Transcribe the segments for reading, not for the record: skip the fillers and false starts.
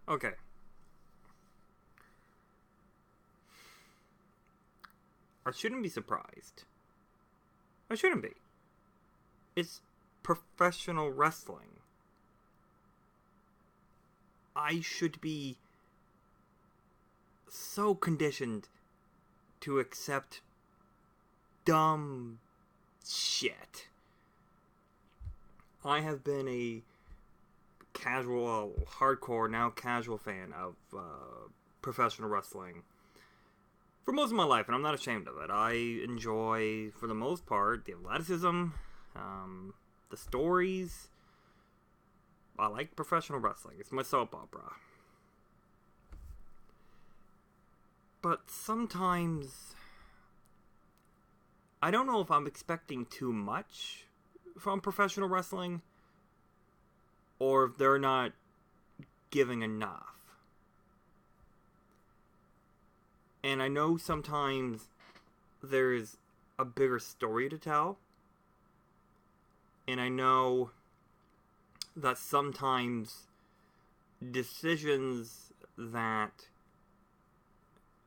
Okay. I shouldn't be surprised. I shouldn't be. It's professional wrestling. I should be so conditioned to accept dumb shit. I have been a casual, hardcore, now casual fan of professional wrestling for most of my life, and I'm not ashamed of it. I enjoy, for the most part, the athleticism, the stories. I like professional wrestling. It's my soap opera. But sometimes I don't know if I'm expecting too much from professional wrestling or if they're not giving enough. And I know sometimes there's a bigger story to tell. And I know that sometimes decisions that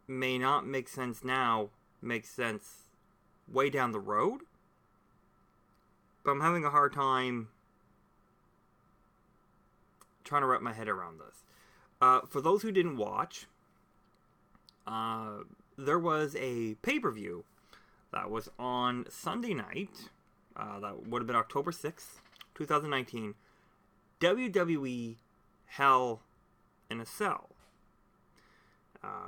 may not make sense now make sense way down the road. But I'm having a hard time trying to wrap my head around this. For those who didn't watch, there was a pay-per-view that was on Sunday night. That would have been October 6th, 2019. WWE Hell in a Cell.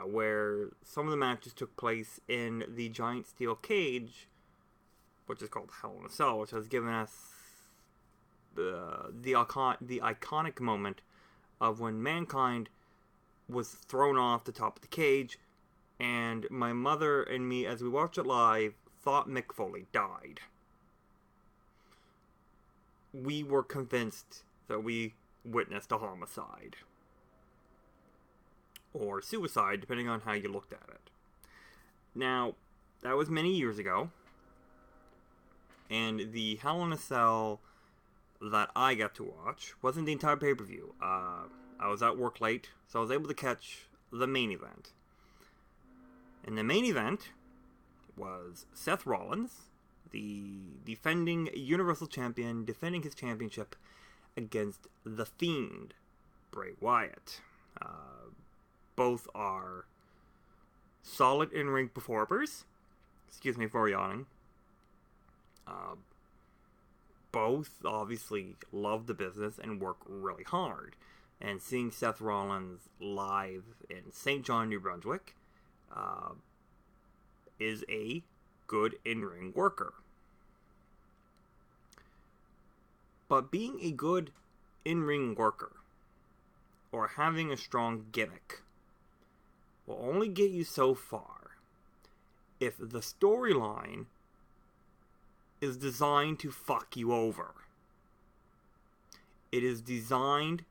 Where some of the matches took place in the giant steel cage, which is called Hell in a Cell, which has given us the iconic moment of when Mankind was thrown off the top of the cage, and my mother and me, as we watched it live, thought Mick Foley died. We were convinced that we witnessed a homicide. Or suicide, depending on how you looked at it. Now, that was many years ago. And the Hell in a Cell that I got to watch wasn't the entire pay-per-view. I was at work late, so I was able to catch the main event. And the main event was Seth Rollins, the defending Universal Champion, defending his championship against The Fiend, Bray Wyatt. Both are solid in-ring performers. Excuse me for yawning. Both obviously love the business and work really hard. And seeing Seth Rollins live in St. John, New Brunswick, is a good in-ring worker. But being a good in-ring worker, or having a strong gimmick, will only get you so far if the storyline is designed to fuck you over. It is designed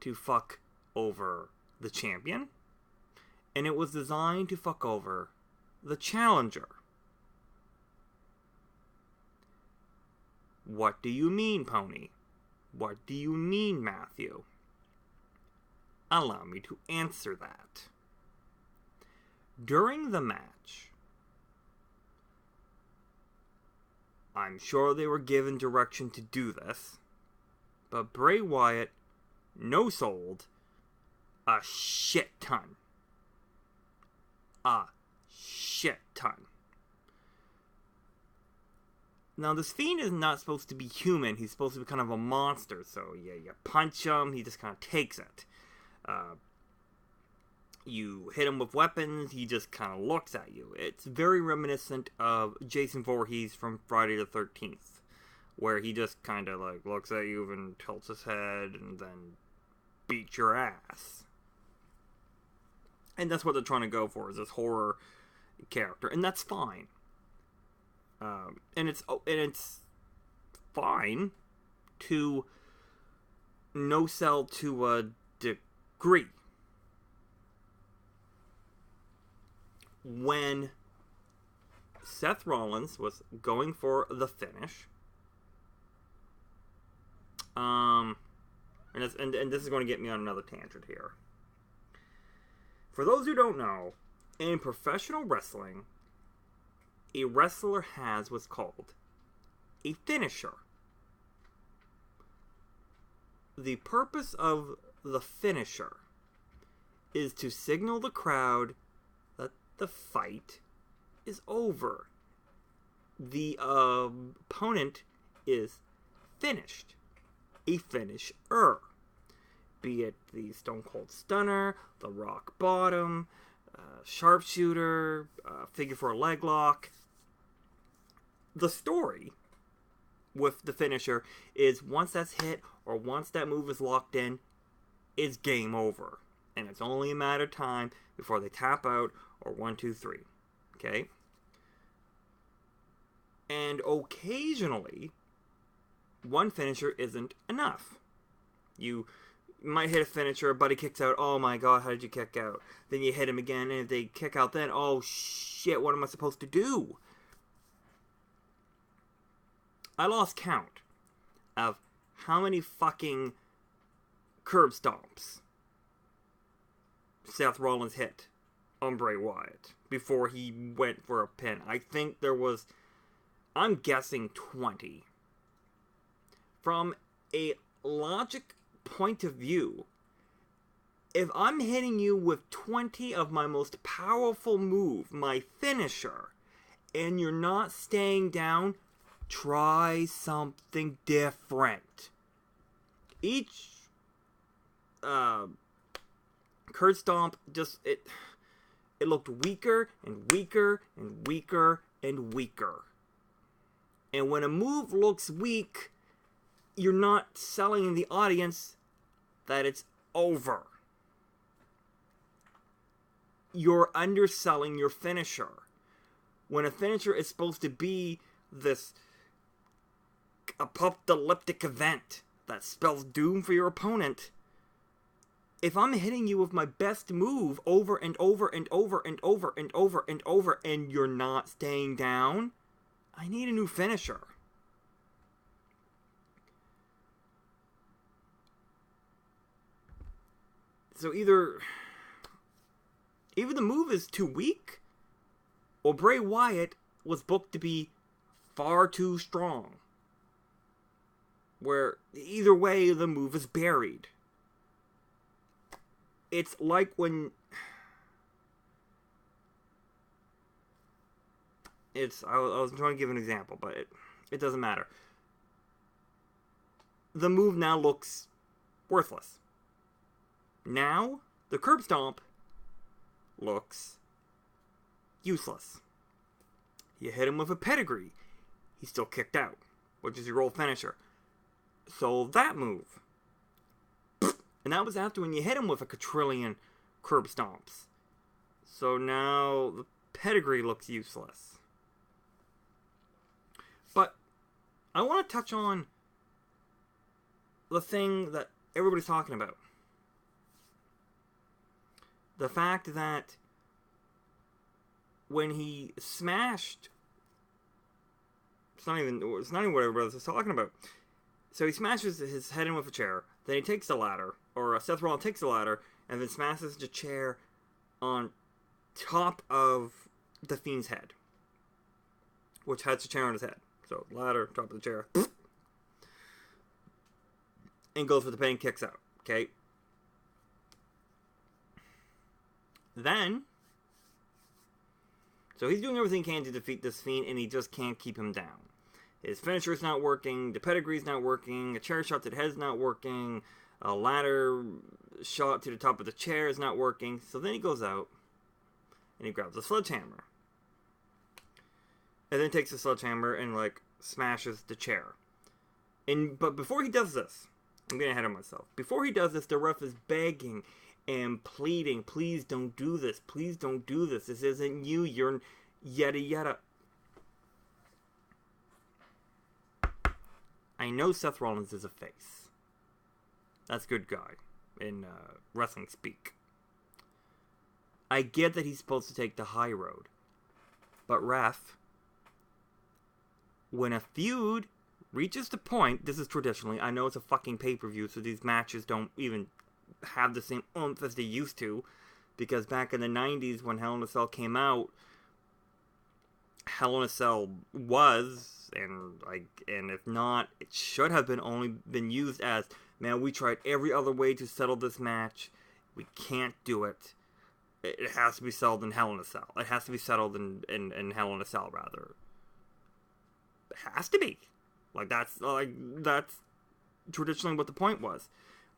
to fuck over the champion, and it was designed to fuck over the challenger. What do you mean, Pony? What do you mean, Matthew? Allow me to answer that. During the match, I'm sure they were given direction to do this, but Bray Wyatt no-sold a shit ton. A shit ton. Now, this Fiend is not supposed to be human. He's supposed to be kind of a monster. So, yeah, you punch him, he just kind of takes it. You hit him with weapons, he just kind of looks at you. It's very reminiscent of Jason Voorhees from Friday the 13th, where he just kind of like looks at you and tilts his head and then beats your ass. And that's what they're trying to go for, is this horror character, and that's fine. And it's fine to no sell to a degree. When Seth Rollins was going for the finish, And this is going to get me on another tangent here. For those who don't know, in professional wrestling, a wrestler has what's called a finisher. The purpose of the finisher is to signal the crowd that the fight is over. The opponent is finished. A finisher. Be it the Stone Cold Stunner, the Rock Bottom, Sharpshooter, Figure 4 Leg Lock. The story with the finisher is once that's hit or once that move is locked in, it's game over. And it's only a matter of time before they tap out or 1, 2, 3. Okay? And occasionally, one finisher isn't enough. You might hit a finisher, a buddy kicks out, oh my god, how did you kick out? Then you hit him again, and if they kick out then, oh shit, what am I supposed to do? I lost count of how many fucking curb stomps Seth Rollins hit on Bray Wyatt before he went for a pin. I think there was, I'm guessing 20. From a logic point of view, if I'm hitting you with 20 of my most powerful move, my finisher, and you're not staying down, try something different. Each curb stomp just it looked weaker and weaker and weaker and weaker. And when a move looks weak, you're not selling in the audience that it's over. You're underselling your finisher. When a finisher is supposed to be this apocalyptic event that spells doom for your opponent, if I'm hitting you with my best move over and over and over and over and over and over and you're not staying down, I need a new finisher. So either the move is too weak, or Bray Wyatt was booked to be far too strong. Where either way, the move is buried. It's like when I was trying to give an example, but it doesn't matter. The move now looks worthless. Now, the curb stomp looks useless. You hit him with a pedigree, he's still kicked out, which is your old finisher. So that move, and that was after when you hit him with a quadrillion curb stomps. So now the pedigree looks useless. But I want to touch on the thing that everybody's talking about. The fact that when he smashed, it's not even what everybody was talking about. So he smashes his head in with a chair, then he takes the ladder, or Seth Rollins takes the ladder, and then smashes the chair on top of the Fiend's head, which has the chair on his head. So ladder, top of the chair, and goes for the pin, kicks out. Okay. Then, so he's doing everything he can to defeat this Fiend, and he just can't keep him down. His finisher's not working, the pedigree's not working, a chair shot to the head's not working, a ladder shot to the top of the chair is not working. So then he goes out, and he grabs a sledgehammer. And then takes the sledgehammer and, smashes the chair. But before he does this, I'm getting ahead of myself. Before he does this, the ref is begging and pleading, please don't do this, please don't do this, this isn't you, you're yada yada. I know Seth Rollins is a face. That's good guy in wrestling speak. I get that he's supposed to take the high road. But ref, when a feud reaches the point, this is traditionally, I know it's a fucking pay-per-view, so these matches don't even have the same oomph as they used to, because back in the 90s when Hell in a Cell came out, Hell in a Cell was, and if not, it should have only been used as, man, we tried every other way to settle this match, we can't do it. It has to be settled in Hell in a Cell. It has to be settled in Hell in a Cell, rather. It has to be. That's traditionally what the point was.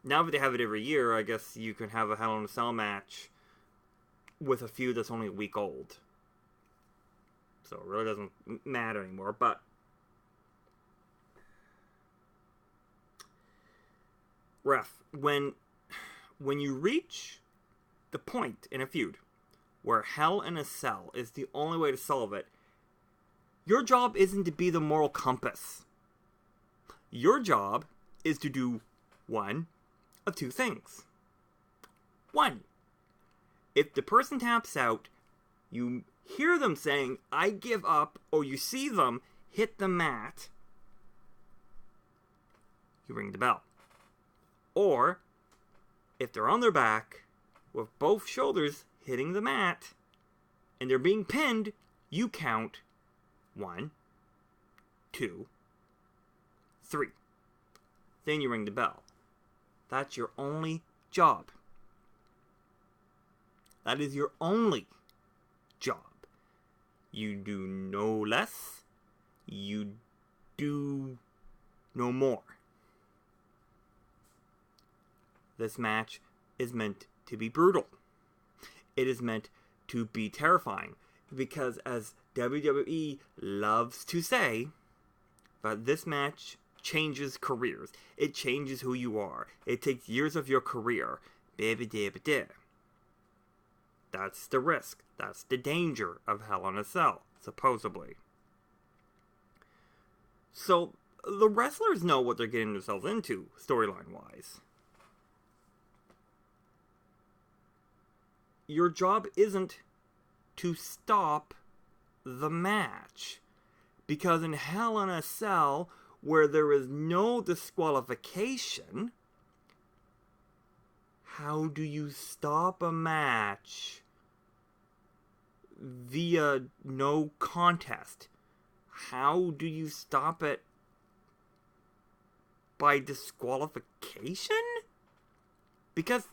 Now that they have it every year, I guess you can have a Hell in a Cell match with a feud that's only a week old. So it really doesn't matter anymore, but ref, when you reach the point in a feud where Hell in a Cell is the only way to solve it, your job isn't to be the moral compass. Your job is to do one of two things. One, if the person taps out, you hear them saying, I give up, or you see them hit the mat, you ring the bell. Or, if they're on their back, with both shoulders hitting the mat, and they're being pinned, you count 1, 2, 3. Then you ring the bell. That's your only job. That is your only job. You do no less. You do no more. This match is meant to be brutal. It is meant to be terrifying. Because as WWE loves to say, but this match changes careers. It changes who you are. It takes years of your career. That's the risk. That's the danger of Hell in a Cell, supposedly. So, the wrestlers know what they're getting themselves into, storyline-wise. Your job isn't to stop the match. Because in Hell in a Cell, where there is no disqualification, how do you stop a match via no contest? How do you stop it by disqualification? Because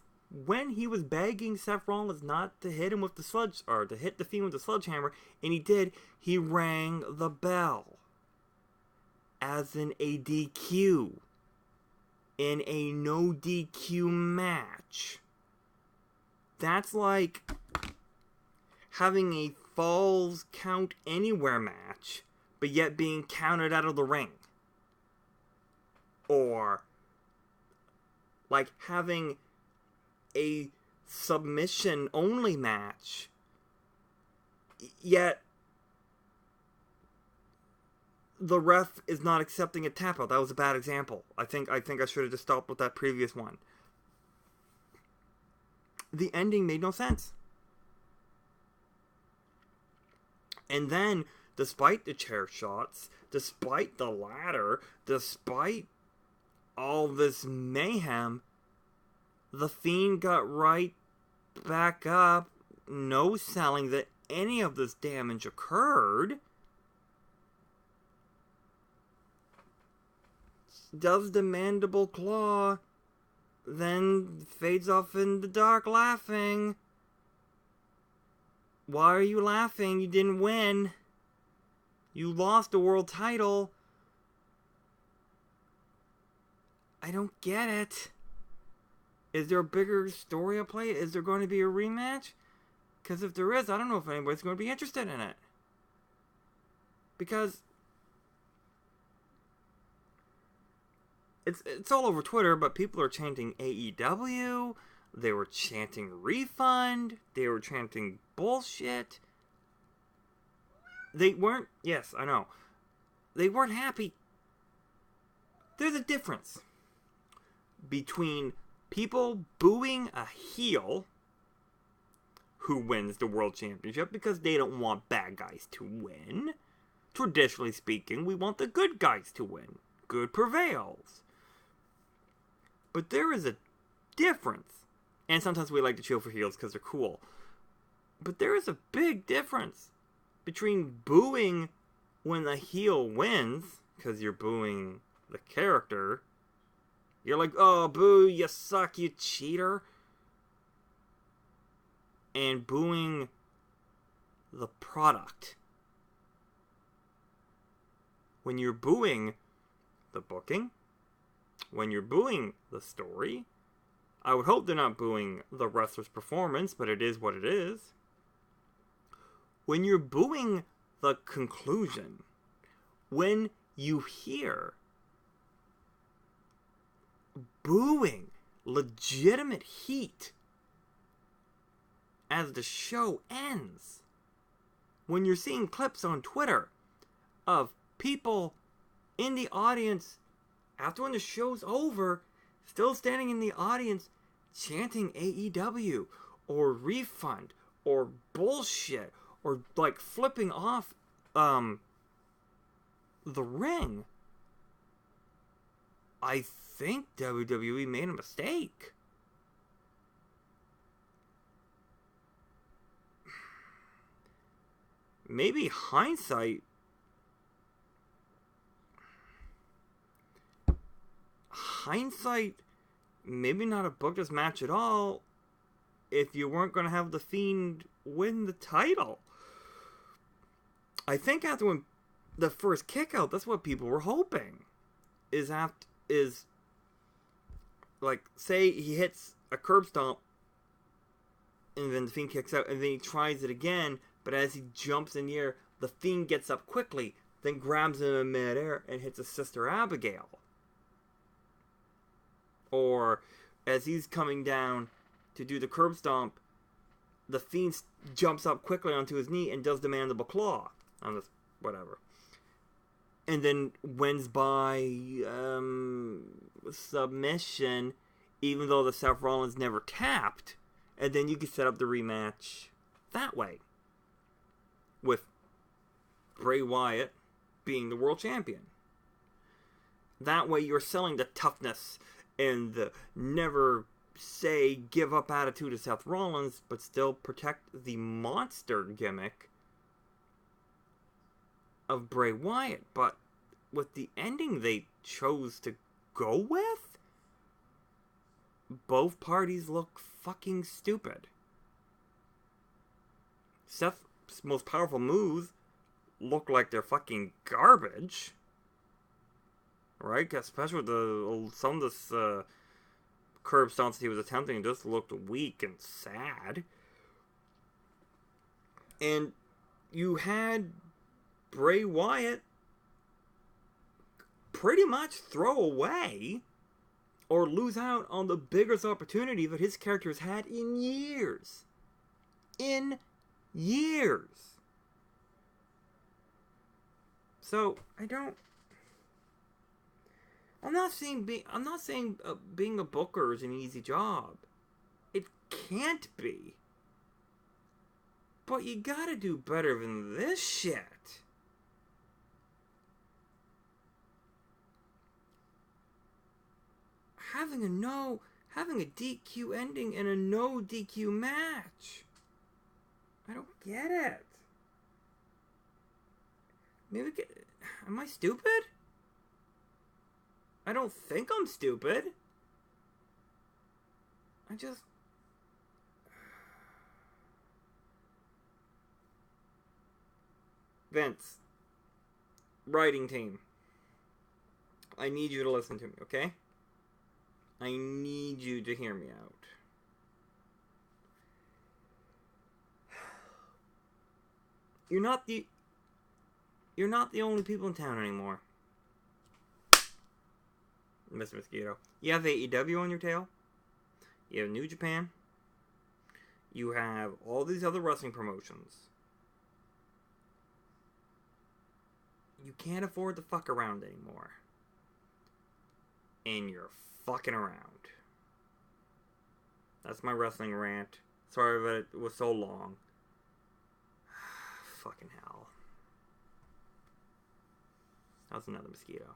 when he was begging Seth Rollins not to hit him with the to hit the Fiend with the sledgehammer, and he did, he rang the bell. As in a DQ. In a no DQ match. That's like having a Falls Count Anywhere match, but yet being counted out of the ring. Or like having a submission only match, yet the ref is not accepting a tap out. That was a bad example. I think I should have just stopped with that previous one. The ending made no sense. And then, despite the chair shots, despite the ladder, despite all this mayhem, the Fiend got right back up, no selling that any of this damage occurred. Does the mandible claw, then fades off in the dark laughing. Why are you laughing? You didn't win. You lost the world title. I don't get it. Is there a bigger story at play? Is there going to be a rematch? Because if there is, I don't know if anybody's going to be interested in it. Because it's all over Twitter, but people are chanting AEW. They were chanting refund. They were chanting bullshit. They weren't, yes, I know. They weren't happy. There's a difference between people booing a heel who wins the world championship because they don't want bad guys to win. Traditionally speaking, we want the good guys to win. good prevails. But there is a difference. And sometimes we like to cheer for heels because they're cool. But there is a big difference between booing when the heel wins, because you're booing the character. You're like, oh, boo, you suck, you cheater. And booing the product. When you're booing the booking, when you're booing the story, I would hope they're not booing the wrestler's performance, but it is what it is. When you're booing the conclusion, when you hear booing, legitimate heat as the show ends, when you're seeing clips on Twitter of people in the audience after when the show's over, still standing in the audience chanting AEW or refund or bullshit or like flipping off the ring, I think WWE made a mistake. Maybe hindsight maybe not have booked this match at all if you weren't going to have The Fiend win the title. I think after when the first kick out, that's what people were hoping. Is like, say he hits a curb stomp and then The Fiend kicks out and then he tries it again, but as he jumps in the air, The Fiend gets up quickly, then grabs him in midair and hits his sister Abigail. Or as he's coming down to do the curb stomp, The Fiend jumps up quickly onto his knee and does the mandible claw on this, whatever. And then wins by submission, even though the Seth Rollins never tapped. And then you can set up the rematch that way, with Bray Wyatt being the world champion. That way you're selling the toughness and the never say give up attitude of Seth Rollins, but still protect the monster gimmick of Bray Wyatt. But with the ending they chose to go with, both parties look fucking stupid. Seth's most powerful moves look like they're fucking garbage. Right? Especially with some of this curb stomps he was attempting just looked weak and sad. And you had Bray Wyatt pretty much throw away or lose out on the biggest opportunity that his character has had in years. In years. So, I'm not saying being a booker is an easy job. It can't be. But you gotta do better than this shit. Having a DQ ending in a no DQ match. I don't get it. Am I stupid? I don't think I'm stupid. Vince, writing team, I need you to listen to me, okay? I need you to hear me out. You're not the only people in town anymore, Mr. Mosquito. You have AEW on your tail. You have New Japan. You have all these other wrestling promotions. You can't afford to fuck around anymore. And you're fucking around. That's my wrestling rant. Sorry that it was so long. Fucking hell. That was another mosquito.